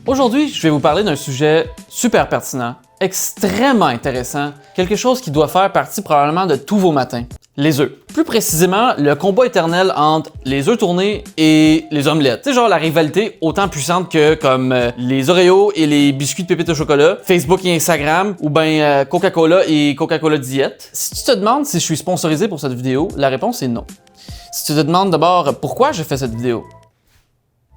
Aujourd'hui, je vais vous parler d'un sujet super pertinent, extrêmement intéressant, quelque chose qui doit faire partie probablement de tous vos matins. Les œufs. Plus précisément, le combat éternel entre les œufs tournés et les omelettes. C'est genre la rivalité autant puissante que comme les Oreos et les biscuits de pépites au chocolat, Facebook et Instagram, ou ben Coca-Cola et Coca-Cola Diète. Si tu te demandes si je suis sponsorisé pour cette vidéo, la réponse est non. Si tu te demandes d'abord pourquoi je fais cette vidéo,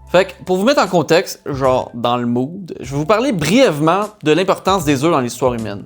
fait que pour vous mettre en contexte, genre dans le mood, je vais vous parler brièvement de l'importance des œufs dans l'histoire humaine.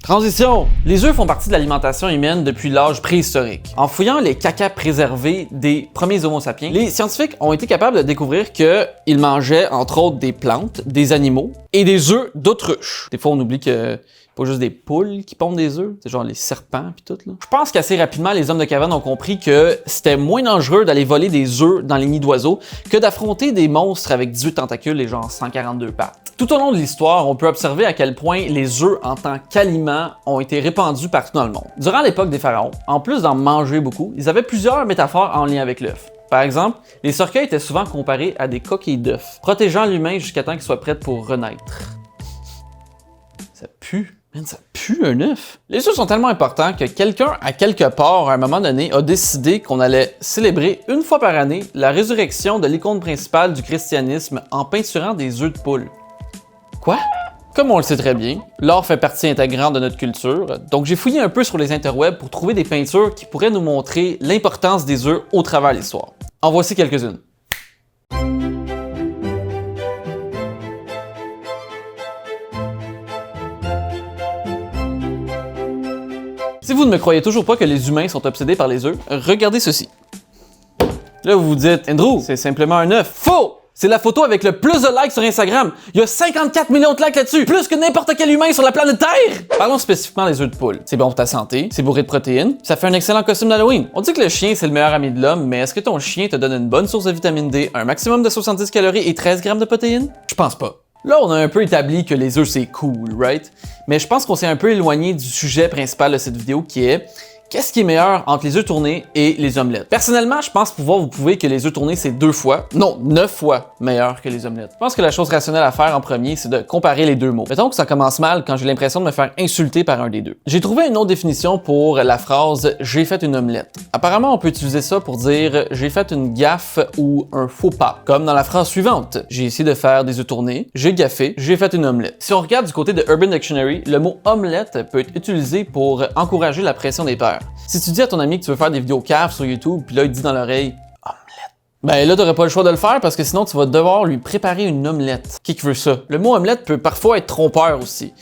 Transition! Les œufs font partie de l'alimentation humaine depuis l'âge préhistorique. En fouillant les cacas préservés des premiers Homo sapiens, les scientifiques ont été capables de découvrir qu'ils mangeaient entre autres des plantes, des animaux et des œufs d'autruche. Des fois on oublie que pas juste des poules qui pondent des œufs, c'est genre les serpents pis tout là. Je pense qu'assez rapidement les hommes de caverne ont compris que c'était moins dangereux d'aller voler des œufs dans les nids d'oiseaux que d'affronter des monstres avec 18 tentacules et genre 142 pattes. Tout au long de l'histoire, on peut observer à quel point les œufs en tant qu'aliments ont été répandus partout dans le monde. Durant l'époque des pharaons, en plus d'en manger beaucoup, ils avaient plusieurs métaphores en lien avec l'œuf. Par exemple, les cercueils étaient souvent comparés à des coquilles d'œufs, protégeant l'humain jusqu'à temps qu'il soit prêt pour renaître. Ça pue. Man, ça pue un œuf! Les œufs sont tellement importants que quelqu'un, à quelque part, à un moment donné, a décidé qu'on allait célébrer une fois par année la résurrection de l'icône principale du christianisme en peinturant des œufs de poule. Quoi? Comme on le sait très bien, l'or fait partie intégrante de notre culture, donc j'ai fouillé un peu sur les interwebs pour trouver des peintures qui pourraient nous montrer l'importance des œufs au travers de l'histoire. En voici quelques-unes. Si vous ne me croyez toujours pas que les humains sont obsédés par les œufs, regardez ceci. Là, vous vous dites, Andrew, c'est simplement un œuf. Faux! C'est la photo avec le plus de likes sur Instagram. Il y a 54 millions de likes là-dessus, plus que n'importe quel humain sur la planète Terre! Parlons spécifiquement des œufs de poule. C'est bon pour ta santé, c'est bourré de protéines, ça fait un excellent costume d'Halloween. On dit que le chien, c'est le meilleur ami de l'homme, mais est-ce que ton chien te donne une bonne source de vitamine D, un maximum de 70 calories et 13 grammes de protéines? Je pense pas. Là, on a un peu établi que les œufs, c'est cool, right? Mais je pense qu'on s'est un peu éloigné du sujet principal de cette vidéo qui est qu'est-ce qui est meilleur entre les œufs tournés et les omelettes? Personnellement, je pense pouvoir vous prouver que les œufs tournés, c'est 9 fois meilleur que les omelettes. Je pense que la chose rationnelle à faire en premier, c'est de comparer les deux mots. Mettons que ça commence mal quand j'ai l'impression de me faire insulter par un des deux. J'ai trouvé une autre définition pour la phrase « j'ai fait une omelette ». Apparemment, on peut utiliser ça pour dire « j'ai fait une gaffe » ou un faux pas. Comme dans la phrase suivante « j'ai essayé de faire des œufs tournés, j'ai gaffé, j'ai fait une omelette ». Si on regarde du côté de Urban Dictionary, le mot « omelette » peut être utilisé pour encourager la pression des pairs. Si tu dis à ton ami que tu veux faire des vidéos caves sur YouTube, puis là, il te dit dans l'oreille « omelette », ben là, t'aurais pas le choix de le faire parce que sinon, tu vas devoir lui préparer une omelette. Qui veut ça? Le mot omelette peut parfois être trompeur aussi.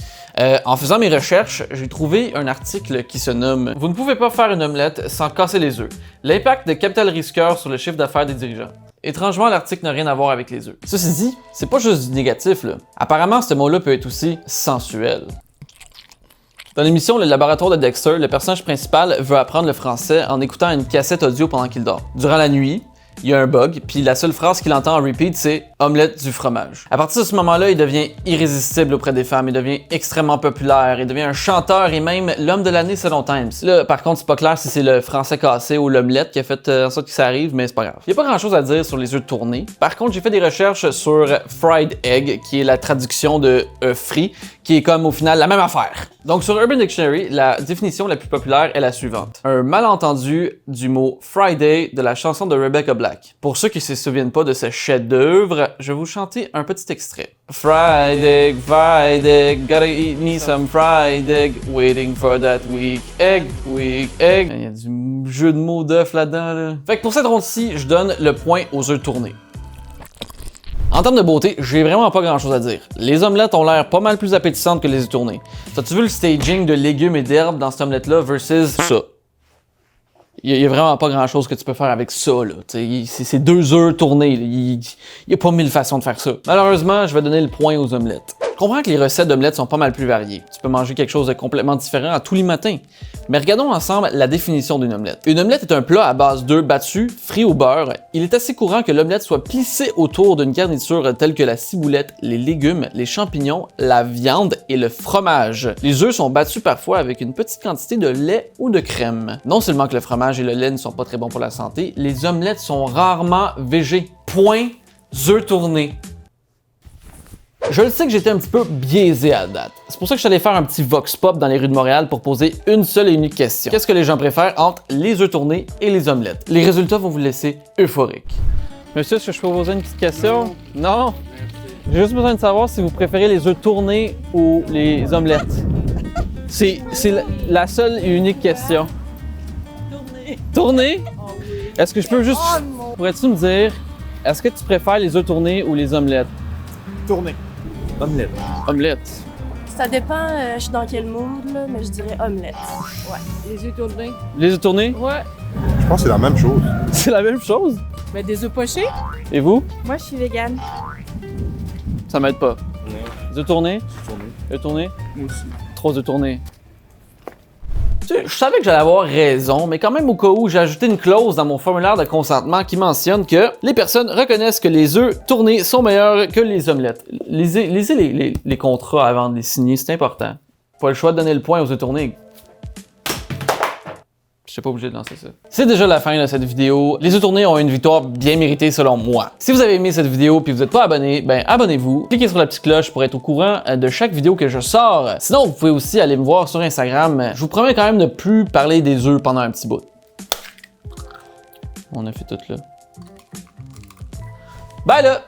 En faisant mes recherches, j'ai trouvé un article qui se nomme « Vous ne pouvez pas faire une omelette sans casser les œufs. L'impact de capital risqueur sur le chiffre d'affaires des dirigeants ». Étrangement, l'article n'a rien à voir avec les œufs. Ceci dit, c'est pas juste du négatif, là. Apparemment, ce mot-là peut être aussi sensuel. Dans l'émission Le Laboratoire de Dexter, le personnage principal veut apprendre le français en écoutant une cassette audio pendant qu'il dort. Durant la nuit, il y a un bug, puis la seule phrase qu'il entend en repeat, c'est « omelette du fromage ». À partir de ce moment-là, il devient irrésistible auprès des femmes, il devient extrêmement populaire, il devient un chanteur et même l'homme de l'année selon Times. Là, par contre, c'est pas clair si c'est le français cassé ou l'omelette qui a fait en sorte que ça arrive, mais c'est pas grave. Il y a pas grand-chose à dire sur les œufs tournés. Par contre, j'ai fait des recherches sur fried egg, qui est la traduction de frit, qui est comme au final la même affaire. Donc sur Urban Dictionary, la définition la plus populaire est la suivante. Un malentendu du mot Friday de la chanson de Rebecca Black. Pour ceux qui ne se souviennent pas de ce chef-d'œuvre, je vais vous chanter un petit extrait. Fried egg, gotta eat me some fried egg, waiting for that weak egg. Il y a du jeu de mots d'œuf là-dedans, là. Fait que pour cette ronde-ci, je donne le point aux œufs tournés. En termes de beauté, j'ai vraiment pas grand chose à dire. Les omelettes ont l'air pas mal plus appétissantes que les œufs tournés. T'as-tu vu le staging de légumes et d'herbes dans cette omelette-là versus ça? Il y a vraiment pas grand chose que tu peux faire avec ça, là. C'est 2 œufs tournés, il y a pas 1000 façons de faire ça. Malheureusement, je vais donner le point aux omelettes. Je comprends que les recettes d'omelettes sont pas mal plus variées. Tu peux manger quelque chose de complètement différent à tous les matins. Mais regardons ensemble la définition d'une omelette. Une omelette est un plat à base d'œufs battus, frits au beurre. Il est assez courant que l'omelette soit plissée autour d'une garniture telle que la ciboulette, les légumes, les champignons, la viande et le fromage. Les œufs sont battus parfois avec une petite quantité de lait ou de crème. Non seulement que le fromage et le lait ne sont pas très bons pour la santé, les omelettes sont rarement végé. Point œufs tournés. Je le sais que j'étais un petit peu biaisé à date. C'est pour ça que je suis allé faire un petit vox pop dans les rues de Montréal pour poser une seule et unique question. Qu'est-ce que les gens préfèrent entre les œufs tournés et les omelettes? Les résultats vont vous laisser euphorique. Monsieur, est-ce que je peux vous poser une petite question? Non? J'ai juste besoin de savoir si vous préférez les œufs tournés ou les omelettes. C'est la seule et unique question. Tourner. Tourner? Oh oui. Est-ce que je peux juste... Pourrais-tu me dire, est-ce que tu préfères les œufs tournés ou les omelettes? Tourner. Omelette. Omelettes. Ça dépend, je suis dans quel mood, là, mais je dirais omelette. Ouais. Les œufs tournés. Les œufs tournés? Ouais. Je pense que c'est la même chose. C'est la même chose. Mais des œufs pochés? Et vous? Moi, je suis végane. Ça m'aide pas. Les œufs tournés? Tourner. Œufs tournés? Moi aussi. 3 œufs tournés. Tu sais, je savais que j'allais avoir raison, mais quand même au cas où, j'ai ajouté une clause dans mon formulaire de consentement qui mentionne que les personnes reconnaissent que les œufs tournés sont meilleurs que les omelettes. Lisez les contrats avant de les signer, c'est important. Pas le choix de donner le point aux œufs tournés. Je suis pas obligé de lancer ça. C'est déjà la fin de cette vidéo. Les œufs tournés ont une victoire bien méritée selon moi. Si vous avez aimé cette vidéo et vous n'êtes pas abonné, ben abonnez-vous. Cliquez sur la petite cloche pour être au courant de chaque vidéo que je sors. Sinon, vous pouvez aussi aller me voir sur Instagram. Je vous promets quand même de ne plus parler des œufs pendant un petit bout. On a fait tout là. Bye là!